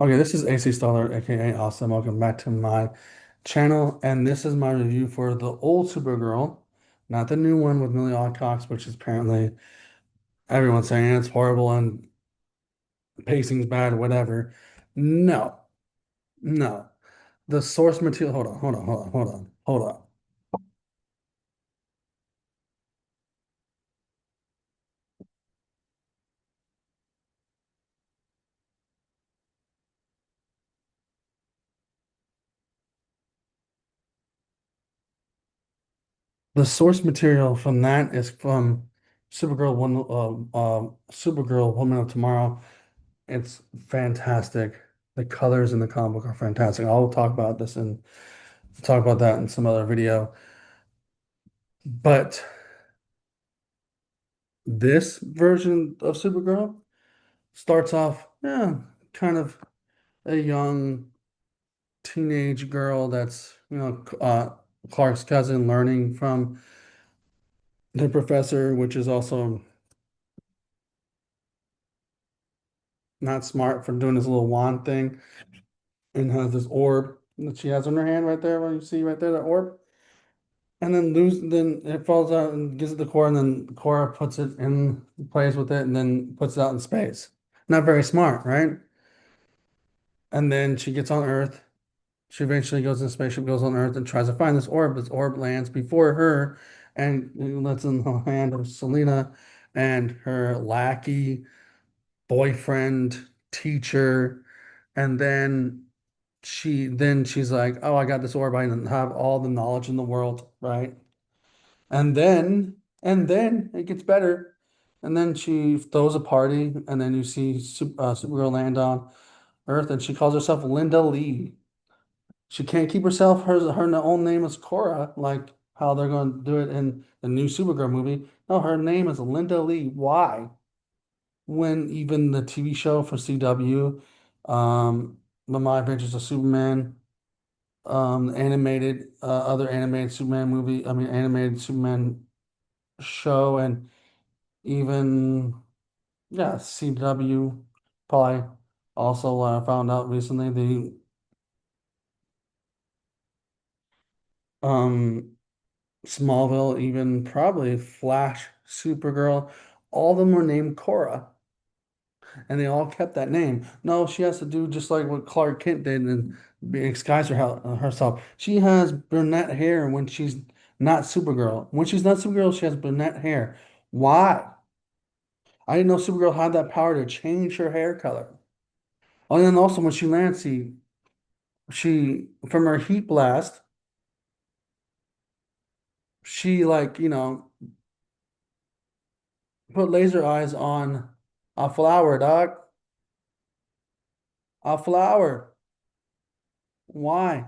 Okay, this is AC Stellar, aka Awesome. Welcome back to my channel, and this is my review for the old Supergirl, not the new one with Millie Alcox, which is apparently everyone's saying it's horrible and pacing's bad, whatever. No, no. The source material. Hold on. The source material from that is from Supergirl, Woman of Tomorrow. It's fantastic. The colors in the comic book are fantastic. I'll talk about this and talk about that in some other video. But this version of Supergirl starts off, yeah, kind of a young teenage girl that's, Clark's cousin learning from the professor, which is also not smart for doing this little wand thing and has this orb that she has in her hand right there, where you see right there, that orb. And then it falls out and gives it to Cora, and then Cora puts it in, plays with it, and then puts it out in space. Not very smart, right? And then she gets on Earth. She eventually goes in a spaceship, goes on Earth, and tries to find this orb. This orb lands before her, and it lands in the hand of Selena and her lackey, boyfriend, teacher. And she's like, "Oh, I got this orb. I have all the knowledge in the world, right?" And then it gets better. And then she throws a party, and then you see Supergirl land on Earth, and she calls herself Linda Lee. She can't keep herself. Her own name is Cora, like how they're going to do it in the new Supergirl movie. No, her name is Linda Lee. Why? When even the TV show for CW, The My Adventures of Superman, animated, other animated Superman movie, I mean, animated Superman show, and even, yeah, CW probably also found out recently um, Smallville, even probably Flash, Supergirl, all of them were named Cora, and they all kept that name. No, she has to do just like what Clark Kent did and disguise herself. She has brunette hair when she's not Supergirl. When she's not Supergirl, she has brunette hair. Why? I didn't know Supergirl had that power to change her hair color. Oh, and then also when she lands, she from her heat blast, she like, put laser eyes on a flower, dog. A flower. Why?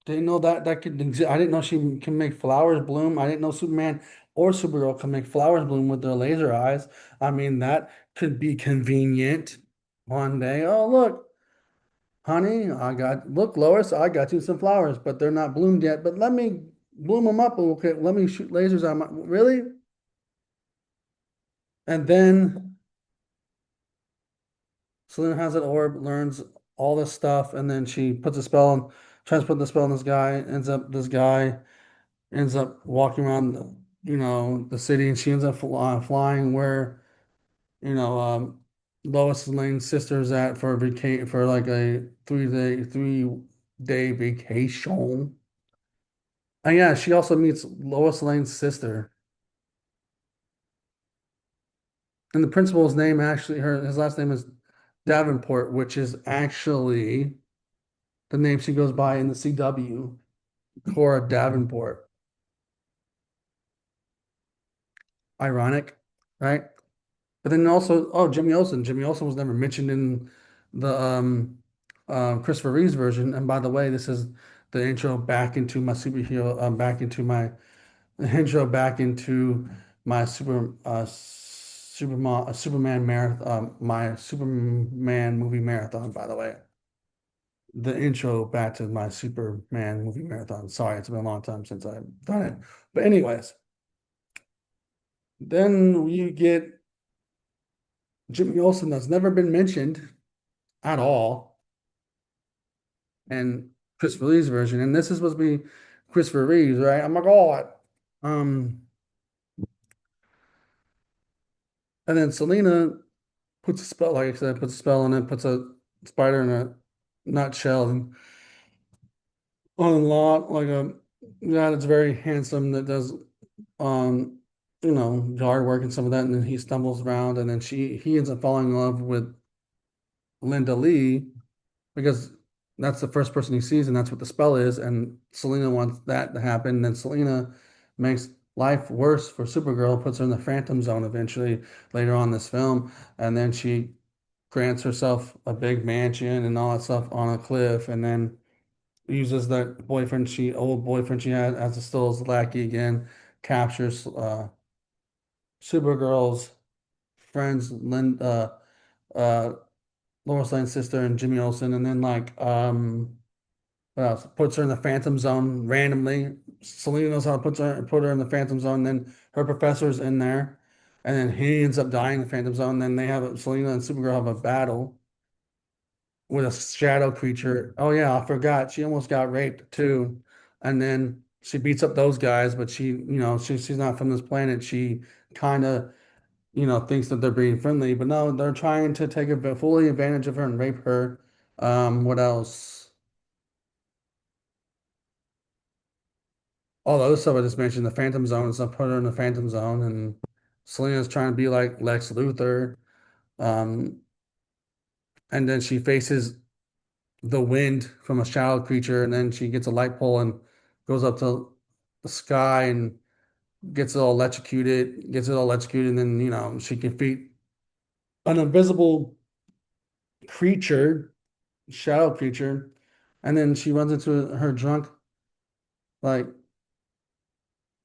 Didn't know that could exist. I didn't know she can make flowers bloom. I didn't know Superman or Supergirl can make flowers bloom with their laser eyes. I mean, that could be convenient one day. Oh, look, honey, look, Lois, I got you some flowers, but they're not bloomed yet. But let me bloom them up. Okay, let me shoot lasers on my, really? And then Selena has an orb, learns all this stuff, and then she puts a spell on, tries to put the spell on this guy. This guy ends up walking around, the city, and she ends up flying where, you know, Lois Lane's sister's at for a for like a 3 day vacation. And yeah, she also meets Lois Lane's sister, and the principal's name actually, his last name is Davenport, which is actually the name she goes by in the CW, Cora Davenport. Ironic, right? But then also, oh, Jimmy Olsen. Jimmy Olsen was never mentioned in the Christopher Reeve's version. And by the way, this is the intro back into my superhero, back into my intro back into my Superman marathon, my Superman movie marathon. By the way, the intro back to my Superman movie marathon. Sorry, it's been a long time since I've done it. But anyways, then you get Jimmy Olsen that's never been mentioned at all, and Christopher Lee's version. And this is supposed to be Christopher Reeves, right? Oh my God. Um, and then Selena puts a spell, like I said, puts a spell on it, puts a spider in a nutshell and on a lot like a guy that's very handsome that does um yard work and some of that, and then he stumbles around and then he ends up falling in love with Linda Lee because that's the first person he sees and that's what the spell is, and Selena wants that to happen, and then Selena makes life worse for Supergirl, puts her in the Phantom Zone eventually later on in this film, and then she grants herself a big mansion and all that stuff on a cliff, and then uses that old boyfriend she had as a still as a lackey again, captures Supergirl's friends, uh, Lois Lane's sister and Jimmy Olsen, and then what else? Puts her in the Phantom Zone randomly. Selena knows how to put her in the Phantom Zone. Then her professor's in there, and then he ends up dying in the Phantom Zone. Then Selena and Supergirl have a battle with a shadow creature. Oh yeah, I forgot. She almost got raped too. And then she beats up those guys, but she's not from this planet. She kind of, thinks that they're being friendly, but no, they're trying to take a fully advantage of her and rape her. What else? All the other stuff I just mentioned, the Phantom Zone and stuff, put her in the Phantom Zone, and Selena's trying to be like Lex Luthor. Um, and then she faces the wind from a shadow creature, and then she gets a light pole and goes up to the sky and gets it all electrocuted, and then she can defeat an invisible creature, shadow creature, and then she runs into her drunk like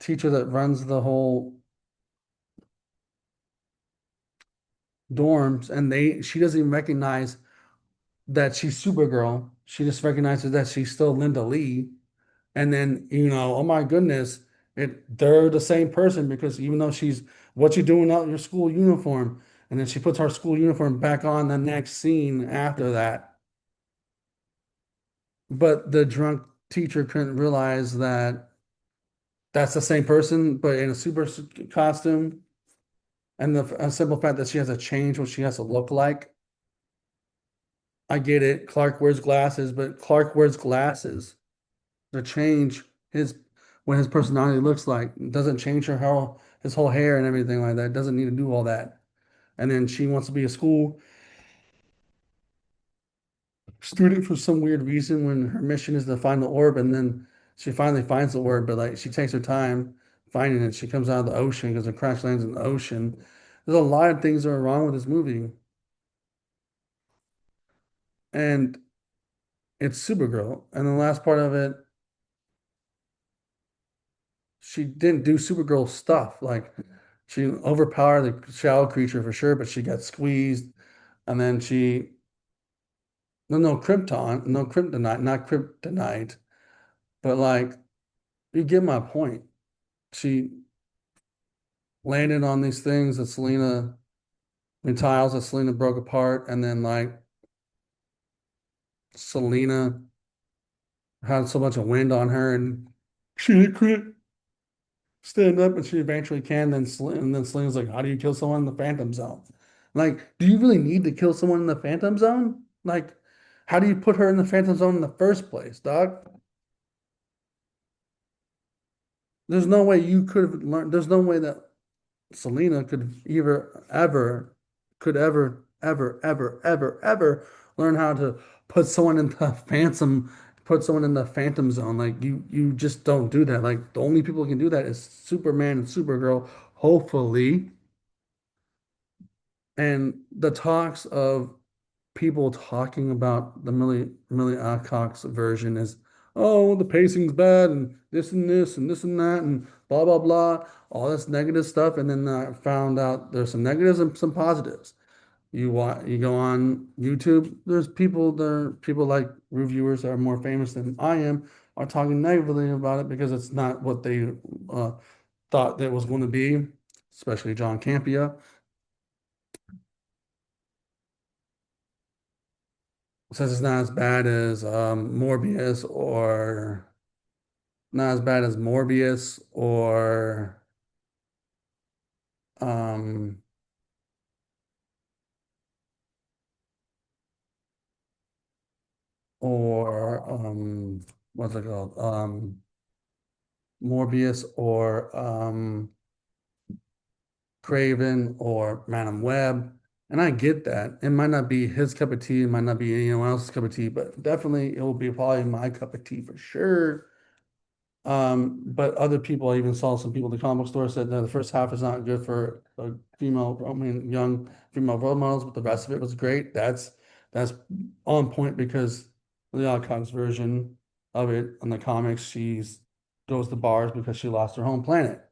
teacher that runs the whole dorms, and they she doesn't even recognize that she's Supergirl. She just recognizes that she's still Linda Lee. And then, oh my goodness, they're the same person because even though she's what you doing out in your school uniform, and then she puts her school uniform back on the next scene after that. But the drunk teacher couldn't realize that that's the same person, but in a costume. And the a simple fact that she has to change what she has to look like. I get it. Clark wears glasses, but Clark wears glasses to change his what his personality looks like. It doesn't change his whole hair and everything like that. It doesn't need to do all that. And then she wants to be a school student for some weird reason when her mission is to find the orb, and then she finally finds the orb, but like she takes her time finding it. She comes out of the ocean because it crash lands in the ocean. There's a lot of things that are wrong with this movie. And it's Supergirl. And the last part of it, she didn't do Supergirl stuff. Like she overpowered the shadow creature for sure, but she got squeezed. And then no Krypton, no kryptonite, not kryptonite, but like you get my point. She landed on these things that tiles that Selena broke apart, and then like Selena had so much of wind on her, and she couldn't stand up, and she eventually can. And then Selena's like, "How do you kill someone in the Phantom Zone? Like, do you really need to kill someone in the Phantom Zone? Like, how do you put her in the Phantom Zone in the first place, dog? There's no way you could have learned. There's no way that Selena could ever learn how to put someone in the put someone in the Phantom Zone. Like you just don't do that. Like the only people who can do that is Superman and Supergirl, hopefully. And the talks of people talking about the Millie Alcock's version is, oh, the pacing's bad and this and this and that and blah blah blah, all this negative stuff. And then I found out there's some negatives and some positives. You go on YouTube, there are people like reviewers that are more famous than I am are talking negatively about it because it's not what they uh, thought that it was going to be, especially John Campea. says it's not as bad as Morbius or not as bad as Morbius um or what's it called? Morbius or Craven or Madam Web. And I get that. It might not be his cup of tea, it might not be anyone else's cup of tea, but definitely it will be probably my cup of tea for sure. But other people, I even saw some people in the comic book store said that the first half is not good for female, I mean, young female role models, but the rest of it was great. That's on point because the Alcon's version of it in the comics, she's goes to bars because she lost her home planet.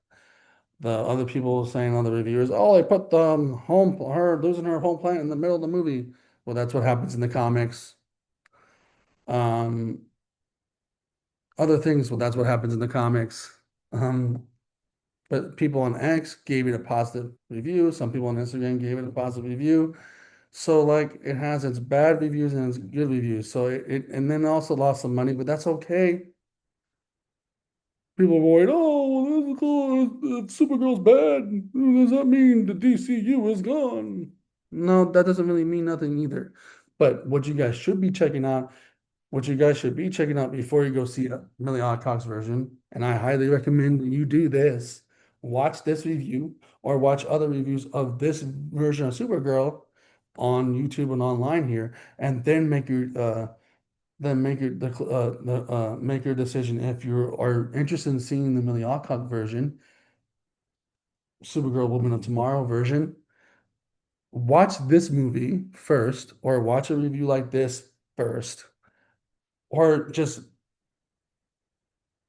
The other people saying on the reviewers, oh, they put the her losing her home planet in the middle of the movie. Well, that's what happens in the comics. Um, Other things, well, that's what happens in the comics. Um, But people on X gave it a positive review. Some people on Instagram gave it a positive review. So like it has its bad reviews and its good reviews. So it and then also lost some money, but that's okay. People are worried, oh, this is cool. Supergirl's bad. Does that mean the DCU is gone? No, that doesn't really mean nothing either. But what you guys should be checking out before you go see a Millie Alcock's version, and I highly recommend that you do this. Watch this review or watch other reviews of this version of Supergirl on YouTube and online here, and then make your decision if you are interested in seeing the Millie Alcock version, Supergirl Woman of Tomorrow version. Watch this movie first, or watch a review like this first, or just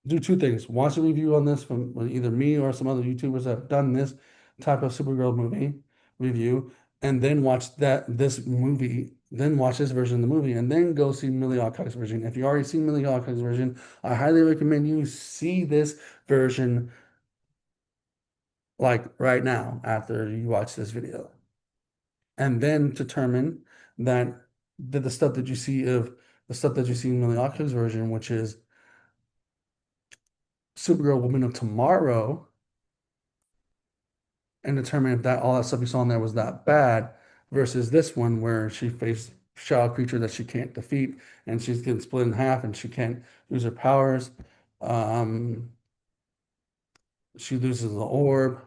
do two things. Watch a review on this from either me or some other YouTubers that have done this type of Supergirl movie review, and then watch this movie, then watch this version of the movie, and then go see Millie Alcock's version. If you already seen Millie Alcock's version, I highly recommend you see this version like right now after you watch this video, and then determine that the stuff that you see of the stuff that you see in Millie Alcock's version, which is Supergirl Woman of Tomorrow, and determine if that all that stuff you saw in there was that bad versus this one where she faced shadow creature that she can't defeat and she's getting split in half and she can't use her powers. Um, she loses the orb.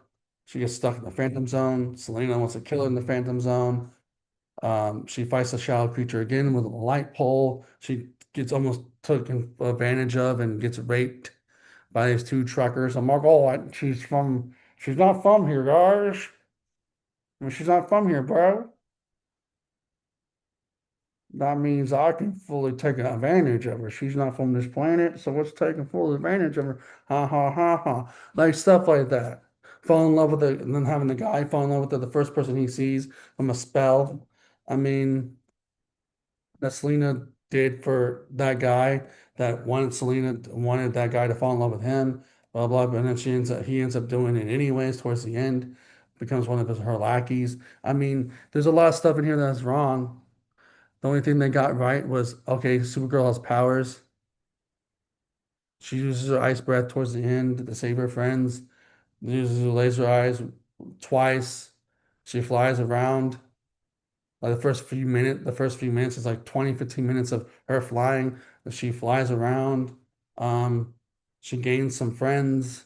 She gets stuck in the Phantom Zone. Selena wants to kill her in the Phantom Zone. She fights a shadow creature again with a light pole. She gets almost taken advantage of and gets raped by these two truckers. I'm like, oh, she's not from here, guys. I mean, she's not from here, bro. That means I can fully take advantage of her. She's not from this planet, so what's taking full advantage of her? Ha ha ha ha. Like stuff like that. Fall in love with it, and then having the guy fall in love with her, the first person he sees from a spell. I mean, that Selena did for that guy that wanted that guy to fall in love with him, blah blah. But then he ends up doing it anyways towards the end, becomes one of her lackeys. I mean, there's a lot of stuff in here that's wrong. The only thing they got right was okay, Supergirl has powers. She uses her ice breath towards the end to save her friends. Uses her laser eyes twice. She flies around. Like the first few minutes is like 20, 15 minutes of her flying. She flies around. Um, she gains some friends.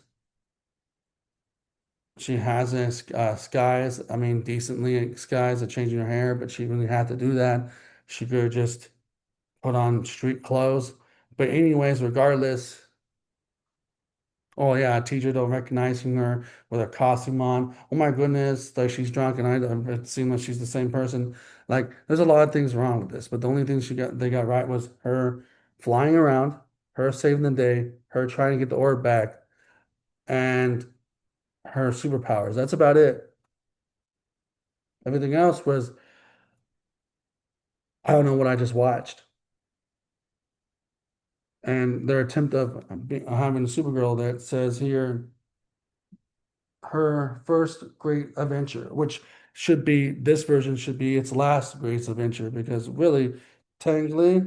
She has a skies. I mean, decently skies of changing her hair, but she really had to do that. She could just put on street clothes. But anyways, regardless, oh yeah, a teacher don't recognizing her with her costume on. Oh my goodness, like she's drunk and it seems like she's the same person. Like there's a lot of things wrong with this, but the only thing they got right was her flying around, her saving the day, her trying to get the orb back, and her superpowers. That's about it. Everything else was I don't know what I just watched. And their attempt of having a Supergirl that says here her first great adventure, which should be this version should be its last great adventure because really Technically,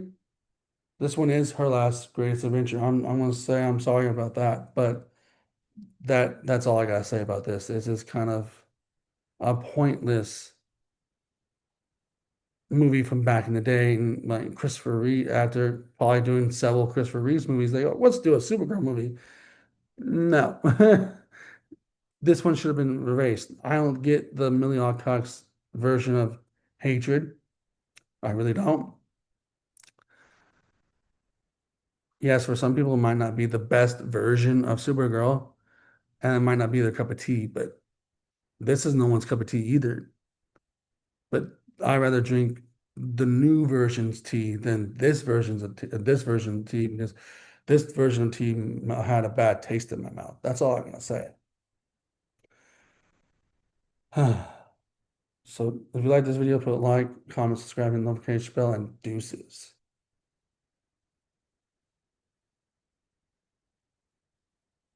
this one is her last greatest adventure. I'm gonna say I'm sorry about that, but that's all I gotta say about this. It's just kind of a pointless movie from back in the day. And like Christopher Reeve, after probably doing several Christopher Reeves movies, they go, let's do a Supergirl movie. No. This one should have been erased. I don't get the Millie Alcock's version of hatred. I really don't. Yes, for some people, it might not be the best version of Supergirl, and it might not be their cup of tea, but this is no one's cup of tea either. But I rather drink the new version's tea than this version of tea because this version of tea had a bad taste in my mouth. That's all I'm gonna say. So if you like this video, put a like, comment, subscribe, and notification bell, and deuces.